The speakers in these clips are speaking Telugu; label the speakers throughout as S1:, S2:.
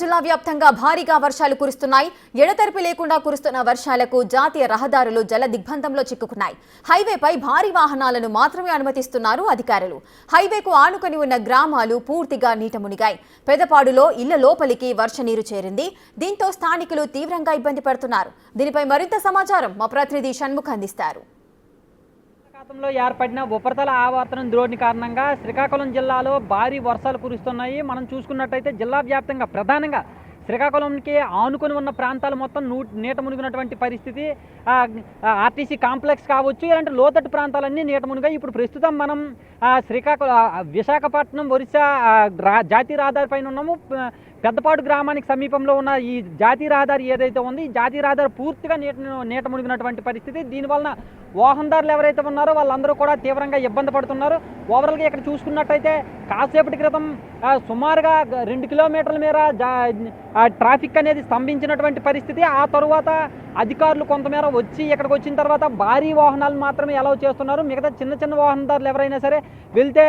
S1: జిల్లా వ్యాప్తంగా భారీగా వర్షాలు కురుస్తున్నాయి. ఎడతెరిపి లేకుండా కురుస్తున్న వర్షాలకు జాతీయ రహదారులు జల దిగ్బంధంలో చిక్కుకున్నాయి. హైవేపై భారీ వాహనాలను మాత్రమే అనుమతిస్తున్నారు అధికారులు. హైవేకు ఆనుకొని ఉన్న గ్రామాలు పూర్తిగా నీట మునిగాయి. పెదపాడులో ఇళ్ల లోపలికి వర్ష నీరు చేరింది. దీంతో స్థానికులు తీవ్రంగా ఇబ్బంది పడుతున్నారు. దీనిపై మరింత సమాచారం మా ప్రతినిధి షణ్ముఖ్ అందిస్తారు.
S2: బంగాళాఖాతంలో ఏర్పడిన ఉపరితల ఆవర్తనం ద్రోణి కారణంగా శ్రీకాకుళం జిల్లాలో భారీ వర్షాలు కురుస్తున్నాయి. మనం చూసుకున్నట్టయితే జిల్లా వ్యాప్తంగా ప్రధానంగా శ్రీకాకుళంకి ఆనుకొని ఉన్న ప్రాంతాలు మొత్తం నీట మునిగినటువంటి పరిస్థితి. ఆర్టీసీ కాంప్లెక్స్ కావచ్చు, ఇలాంటి లోతట్టు ప్రాంతాలన్నీ నీట మునిగాయి. ఇప్పుడు ప్రస్తుతం మనం విశాఖపట్నం ఒరిస్సా జాతీయ రహదారి పైన ఉన్నాము. పెద్దపాడు గ్రామానికి సమీపంలో ఉన్న ఈ జాతీయ రహదారి ఏదైతే ఉంది, ఈ జాతీయ రహదారి పూర్తిగా నీట మునిగినటువంటి పరిస్థితి. దీనివలన వాహనదారులు ఎవరైతే ఉన్నారో వాళ్ళందరూ కూడా తీవ్రంగా ఇబ్బంది పడుతున్నారు. ఓవరాల్గా ఇక్కడ చూసుకున్నట్టయితే కాసేపటి క్రితం సుమారుగా 2 కిలోమీటర్ల మేర ట్రాఫిక్ అనేది స్తంభించినటువంటి పరిస్థితి. ఆ తరువాత అధికారులు కొంతమేర వచ్చి ఇక్కడికి వచ్చిన తర్వాత భారీ వాహనాలు మాత్రమే అలౌ చేస్తున్నారు. మిగతా చిన్న చిన్న వాహనదారులు ఎవరైనా సరే వెళ్తే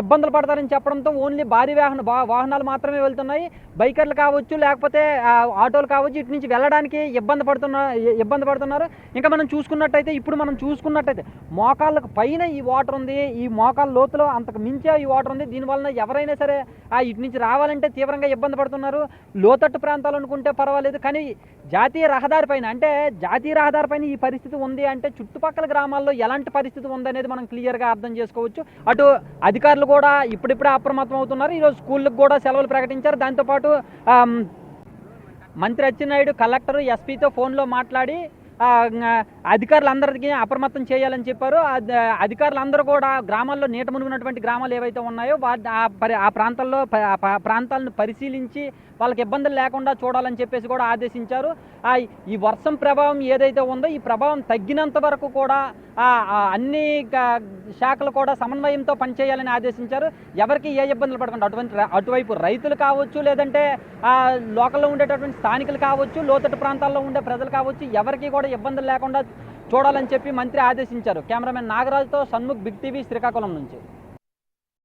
S2: ఇబ్బందులు పడతారని చెప్పడంతో ఓన్లీ భారీ వాహనాలు మాత్రమే వెళ్తున్నాయి. బైకర్లు కావచ్చు, లేకపోతే ఆటోలు కావచ్చు, ఇటు నుంచి వెళ్ళడానికి ఇబ్బంది పడుతున్నారు. ఇంకా మనం చూసుకున్నట్టయితే మోకాళ్ళకు పైన ఈ వాటర్ ఉంది. ఈ మోకాళ్ళ లోతులో అంతకు మించే ఈ వాటర్ ఉంది. దీనివల్ల ఎవరైనా సరే ఇటు నుంచి రావాలంటే తీవ్రంగా ఇబ్బంది పడుతున్నారు. లోతట్టు ప్రాంతాలు అనుకుంటే పర్వాలేదు, కానీ జాతీయ రహదారి పైన ఈ పరిస్థితి ఉంది అంటే చుట్టుపక్కల గ్రామాల్లో ఎలాంటి పరిస్థితి ఉందనేది మనం క్లియర్గా అర్థం చేసుకోవచ్చు. అటు అధికారులు కూడా ఇప్పుడిప్పుడే అప్రమత్తం అవుతున్నారు. ఈరోజు స్కూళ్ళకు కూడా సెలవులు ప్రకటించారు. దాంతోపాటు మంత్రి అచ్చెన్నాయుడు కలెక్టర్ ఎస్పీతో ఫోన్లో మాట్లాడి అధికారులందరికీ అప్రమత్తం చేయాలని చెప్పారు. అధికారులందరూ కూడా గ్రామాల్లో నీట మునిగినటువంటి గ్రామాలు ఏవైతే ఉన్నాయో ఆ ప్రాంతాలను పరిశీలించి వాళ్ళకి ఇబ్బందులు లేకుండా చూడాలని చెప్పేసి కూడా ఆదేశించారు. ఈ వర్షం ప్రభావం ఏదైతే ఉందో ఈ ప్రభావం తగ్గినంత వరకు కూడా అన్ని శాఖలు కూడా సమన్వయంతో పనిచేయాలని ఆదేశించారు. ఎవరికి ఏ ఇబ్బందులు పడకుండా అటువైపు రైతులు కావచ్చు, లేదంటే లోకల్లో ఉండేటటువంటి స్థానికులు కావచ్చు, లోతట్టు ప్రాంతాల్లో ఉండే ప్రజలు కావచ్చు, ఎవరికి కూడా ఇబ్బందులు లేకుండా చూడాలని చెప్పి మంత్రి ఆదేశించారు. కెమెరామెన్ నాగరాజుతో షణ్ముఖ్, బిగ్ టీవీ, శ్రీకాకుళం నుంచి.